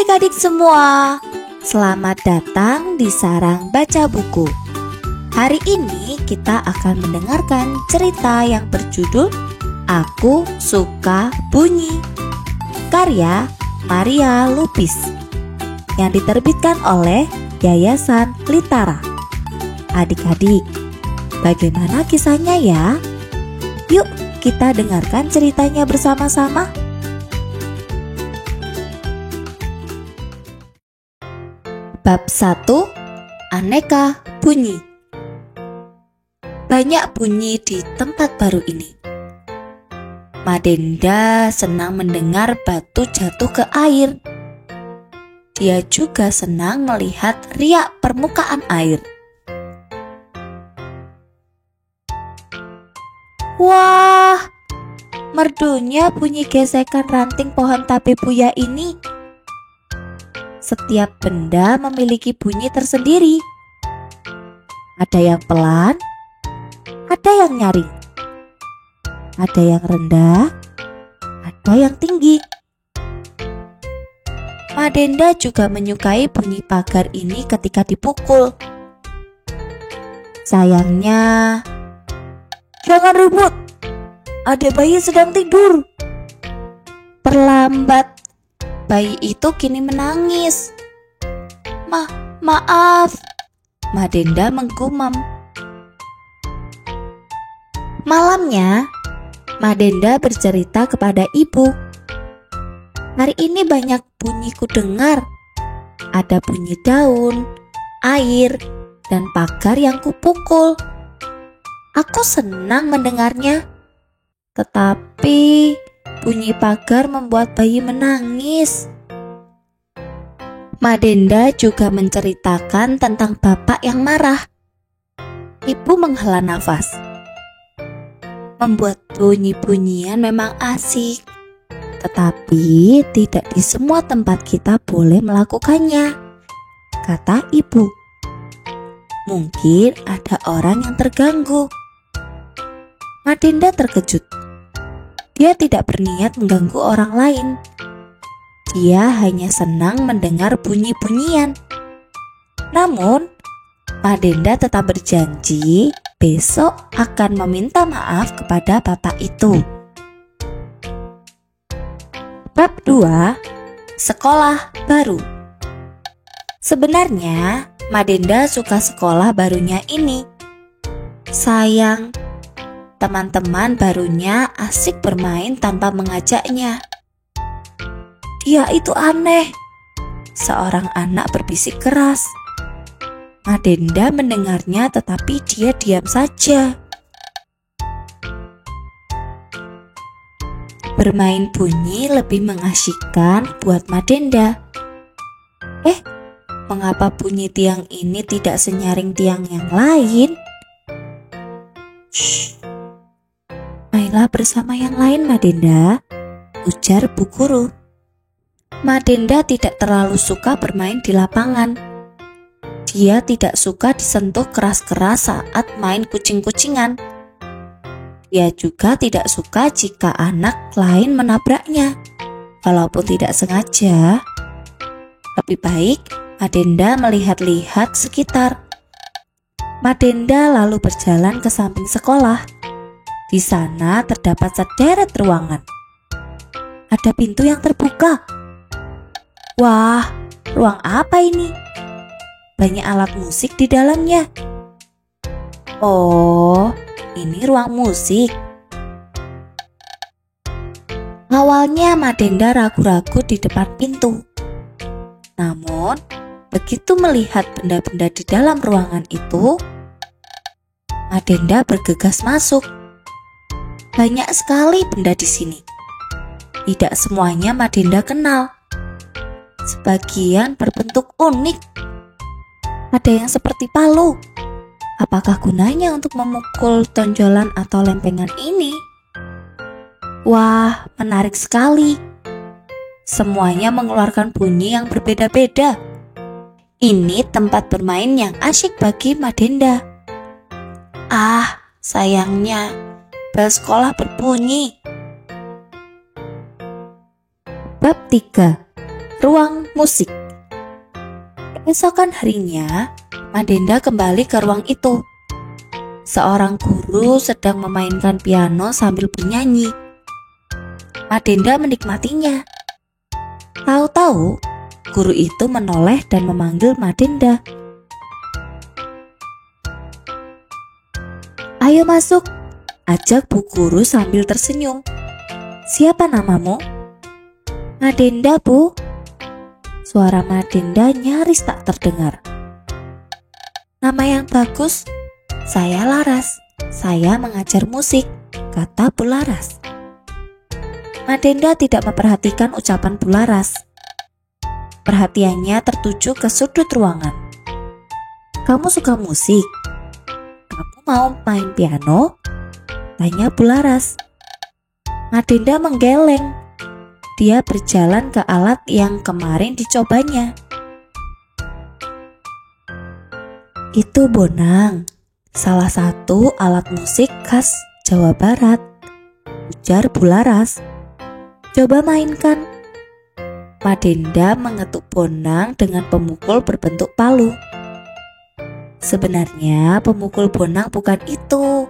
adik-adik semua, selamat datang di Sarang Baca Buku. Hari ini kita akan mendengarkan cerita yang berjudul Aku Suka Bunyi, karya Maria Lupis, yang diterbitkan oleh Yayasan Litara. Adik-adik, bagaimana kisahnya ya? Yuk kita dengarkan ceritanya bersama-sama. Bab 1. Aneka bunyi. Banyak bunyi di tempat baru ini. Madenda senang mendengar batu jatuh ke air. Dia juga senang melihat riak permukaan air. Wah, merdunya bunyi gesekan ranting pohon tabebuya ini. Setiap benda memiliki bunyi tersendiri. Ada yang pelan, ada yang nyaring, ada yang rendah, ada yang tinggi. Madenda juga menyukai bunyi pagar ini ketika dipukul. Sayangnya, jangan ribut, adik bayi sedang tidur. Terlambat. Bayi itu kini menangis. Maaf, Madenda menggumam. Malamnya, Madenda bercerita kepada ibu. Hari ini banyak bunyi ku dengar. Ada bunyi daun, air, dan pagar yang kupukul. Aku senang mendengarnya. Tetapi bunyi pagar membuat bayi menangis. Madenda juga menceritakan tentang bapak yang marah. Ibu menghela nafas. Membuat bunyi-bunyian memang asik, tetapi tidak di semua tempat kita boleh melakukannya, kata ibu. Mungkin ada orang yang terganggu. Madenda terkejut. Dia tidak berniat mengganggu orang lain. Dia hanya senang mendengar bunyi-bunyian. Namun, Madenda tetap berjanji besok akan meminta maaf kepada bapak itu. Bab 2. Sekolah baru. Sebenarnya, Madenda suka sekolah barunya ini. Sayang, teman-teman barunya asik bermain tanpa mengajaknya. Dia itu aneh, seorang anak berbisik keras. Madenda mendengarnya tetapi dia diam saja. Bermain bunyi lebih mengasyikkan buat Madenda. Mengapa bunyi tiang ini tidak senyaring tiang yang lain? Shh. Mainlah bersama yang lain, Madenda, ujar Bu Guru. Madenda tidak terlalu suka bermain di lapangan. Dia tidak suka disentuh keras-keras saat main kucing-kucingan. Dia juga tidak suka jika anak lain menabraknya, walaupun tidak sengaja. Lebih baik Madenda melihat-lihat sekitar. Madenda lalu berjalan ke samping sekolah. Di sana terdapat sederet ruangan. Ada pintu yang terbuka. Wah, ruang apa ini? Banyak alat musik di dalamnya. Oh, ini ruang musik. Awalnya Madenda ragu-ragu di depan pintu. Namun, begitu melihat benda-benda di dalam ruangan itu, Madenda bergegas masuk. Banyak sekali benda di sini. Tidak semuanya Madenda kenal. Sebagian berbentuk unik. Ada yang seperti palu. Apakah gunanya untuk memukul tonjolan atau lempengan ini? Wah, menarik sekali. Semuanya mengeluarkan bunyi yang berbeda-beda. Ini tempat bermain yang asyik bagi Madenda. Sayangnya, bel sekolah berbunyi. Bab 3. Ruang musik. Keesokan harinya, Madenda kembali ke ruang itu. Seorang guru sedang memainkan piano sambil bernyanyi. Madenda menikmatinya. Tahu-tahu, guru itu menoleh dan memanggil Madenda. "Ayo masuk," ajak Bu Guru sambil tersenyum. "Siapa namamu?" "Madenda, Bu." Suara Madenda nyaris tak terdengar. "Nama yang bagus. Saya Laras. Saya mengajar musik," kata Bu Laras. Madenda tidak memperhatikan ucapan Bu Laras. Perhatiannya tertuju ke sudut ruangan. "Kamu suka musik? Kamu mau main piano?" tanya Bu Laras. Madenda menggeleng. Dia berjalan ke alat yang kemarin dicobanya. "Itu bonang, salah satu alat musik khas Jawa Barat," ujar Bu Laras. "Coba mainkan." Madenda mengetuk bonang dengan pemukul berbentuk palu. "Sebenarnya pemukul bonang bukan itu,"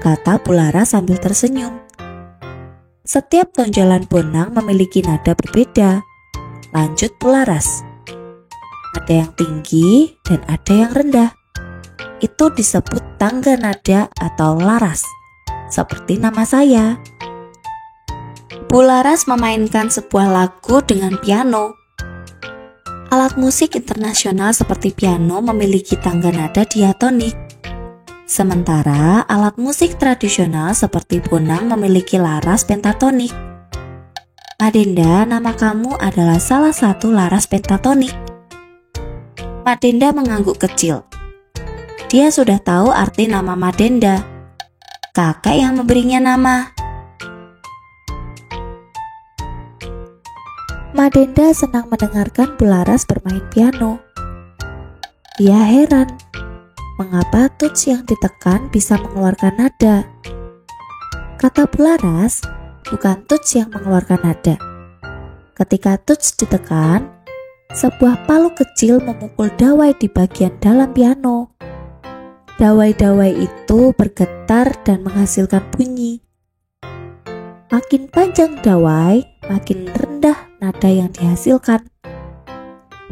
kata Bu Laras sambil tersenyum. "Setiap tonjolan bonang memiliki nada berbeda," lanjut Bu Laras. "Ada yang tinggi dan ada yang rendah. Itu disebut tangga nada atau laras, seperti nama saya." Bu Laras memainkan sebuah lagu dengan piano. Alat musik internasional seperti piano memiliki tangga nada diatonik. Sementara alat musik tradisional seperti bonang memiliki laras pentatonik. "Madenda, nama kamu adalah salah satu laras pentatonik." Madenda mengangguk kecil. Dia sudah tahu arti nama Madenda. Kakek yang memberinya nama. Madenda senang mendengarkan Bu Laras bermain piano. Dia heran, mengapa tuts yang ditekan bisa mengeluarkan nada. Kata Bu Laras, bukan tuts yang mengeluarkan nada. Ketika tuts ditekan, sebuah palu kecil memukul dawai di bagian dalam piano. Dawai-dawai itu bergetar dan menghasilkan bunyi. Makin panjang dawai, makin rendah nada yang dihasilkan.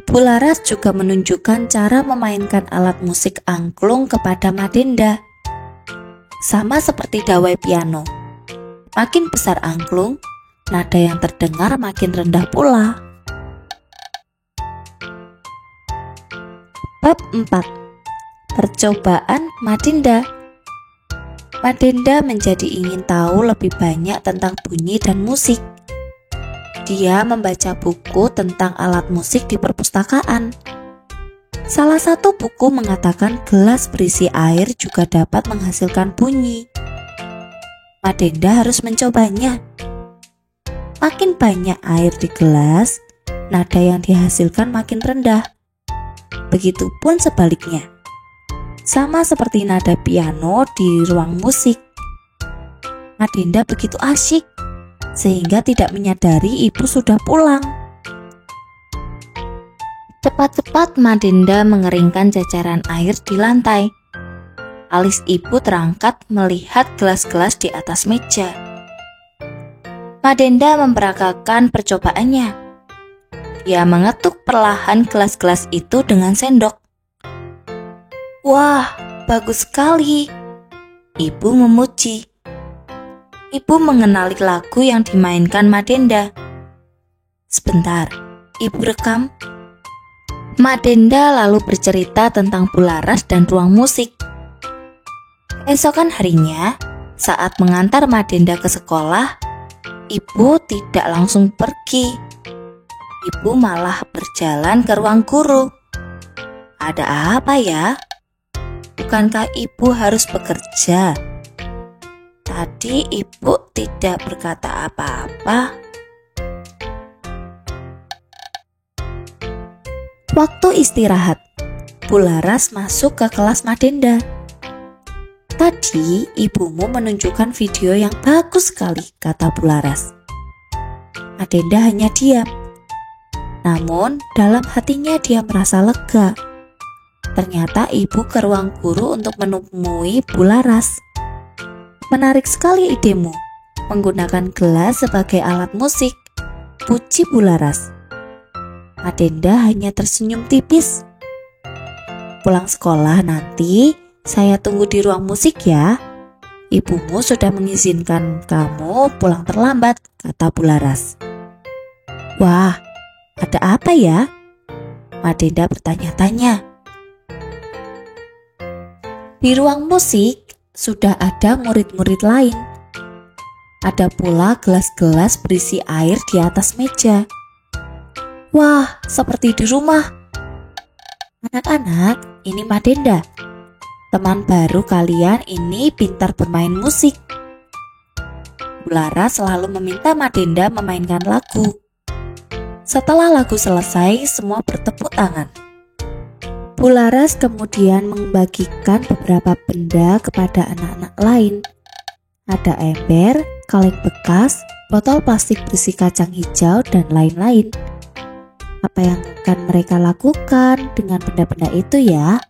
Bu Laras juga menunjukkan cara memainkan alat musik angklung kepada Madenda. Sama seperti dawai piano. Makin besar angklung, nada yang terdengar makin rendah pula. Bab 4. Percobaan Madenda. Madenda menjadi ingin tahu lebih banyak tentang bunyi dan musik. Dia membaca buku tentang alat musik di perpustakaan. Salah satu buku mengatakan gelas berisi air juga dapat menghasilkan bunyi. Madenda harus mencobanya. Makin banyak air di gelas, nada yang dihasilkan makin rendah. Begitupun sebaliknya. Sama seperti nada piano di ruang musik. Madenda begitu asyik, sehingga tidak menyadari ibu sudah pulang. Cepat-cepat Madenda mengeringkan jajaran air di lantai. Alis ibu terangkat melihat gelas-gelas di atas meja. Madenda memperagakan percobaannya. Dia mengetuk perlahan gelas-gelas itu dengan sendok. "Wah, bagus sekali," ibu memuji. Ibu mengenali lagu yang dimainkan Madenda. Sebentar, ibu rekam. Madenda lalu bercerita tentang Bu Laras dan ruang musik. Esokan harinya, saat mengantar Madenda ke sekolah, ibu tidak langsung pergi. Ibu malah berjalan ke ruang guru. Ada apa ya? Bukankah ibu harus bekerja? Tadi ibu tidak berkata apa-apa. Waktu istirahat, Bu Laras masuk ke kelas Madenda. "Tadi ibumu menunjukkan video yang bagus sekali," kata Bu Laras. Madenda hanya diam. Namun dalam hatinya dia merasa lega. Ternyata ibu ke ruang guru untuk menemui Bu Laras. Menarik sekali idemu, menggunakan gelas sebagai alat musik, puji Bu Laras. Madenda hanya tersenyum tipis. Pulang sekolah nanti, saya tunggu di ruang musik ya. Ibumu sudah mengizinkan kamu pulang terlambat, kata Bu Laras. Wah, ada apa ya? Madenda bertanya-tanya. Di ruang musik sudah ada murid-murid lain. Ada pula gelas-gelas berisi air di atas meja. Wah, seperti di rumah. Anak-anak, ini Madenda. Teman baru kalian ini pintar bermain musik. Bu Laras selalu meminta Madenda memainkan lagu. Setelah lagu selesai, semua bertepuk tangan. Bu Laras kemudian membagikan beberapa benda kepada anak-anak lain. Ada ember, kaleng bekas, botol plastik berisi kacang hijau, dan lain-lain. Apa yang akan mereka lakukan dengan benda-benda itu ya?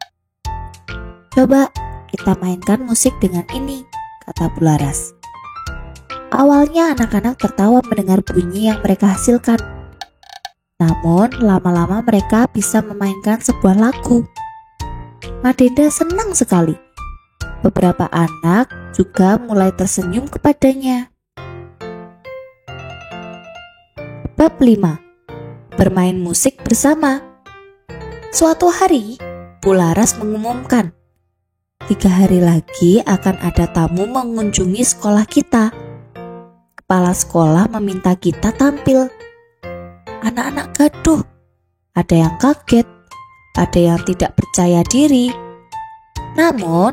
Coba kita mainkan musik dengan ini, kata Bu Laras. Awalnya anak-anak tertawa mendengar bunyi yang mereka hasilkan. Namun lama-lama mereka bisa memainkan sebuah lagu. Madenda senang sekali. Beberapa anak juga mulai tersenyum kepadanya. Bab 5. Bermain musik bersama. Suatu hari, Bu Laras mengumumkan, 3 hari lagi akan ada tamu mengunjungi sekolah kita. Kepala sekolah meminta kita tampil. Anak-anak gaduh, ada yang kaget, ada yang tidak percaya diri. Namun,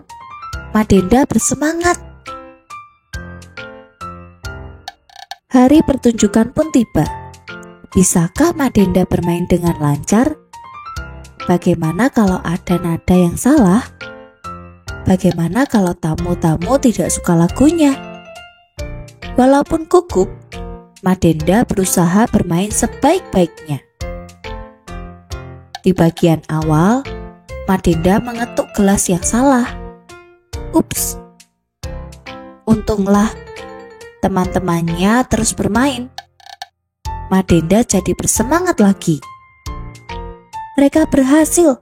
Madenda bersemangat. Hari pertunjukan pun tiba. Bisakah Madenda bermain dengan lancar? Bagaimana kalau ada nada yang salah? Bagaimana kalau tamu-tamu tidak suka lagunya? Walaupun gugup, Madenda berusaha bermain sebaik-baiknya. Di bagian awal, Madenda mengetuk gelas yang salah. Ups. Untunglah, teman-temannya terus bermain. Madenda jadi bersemangat lagi. Mereka berhasil.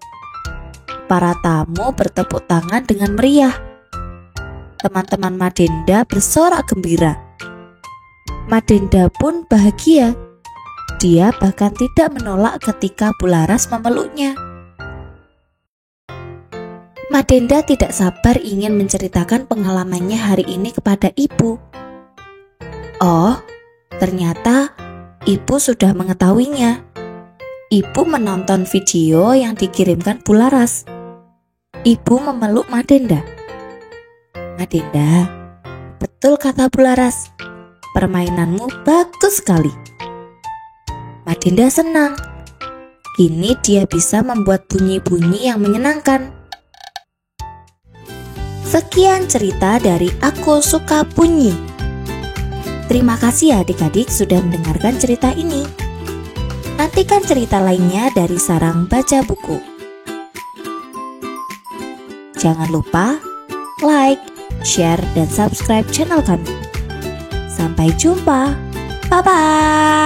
Para tamu bertepuk tangan dengan meriah. Teman-teman Madenda bersorak gembira. Madenda pun bahagia. Dia bahkan tidak menolak ketika Bu Laras memeluknya. Madenda tidak sabar ingin menceritakan pengalamannya hari ini kepada ibu. Oh, ternyata ibu sudah mengetahuinya. Ibu menonton video yang dikirimkan Bu Laras. Ibu memeluk Madenda. Madenda, betul kata Bu Laras. Permainanmu bagus sekali. Madenda senang. Kini dia bisa membuat bunyi-bunyi yang menyenangkan. Sekian cerita dari Aku Suka Bunyi. Terima kasih ya adik-adik sudah mendengarkan cerita ini. Nantikan cerita lainnya dari Sarang Baca Buku. Jangan lupa like, share, dan subscribe channel kami. Sampai jumpa. Bye-bye.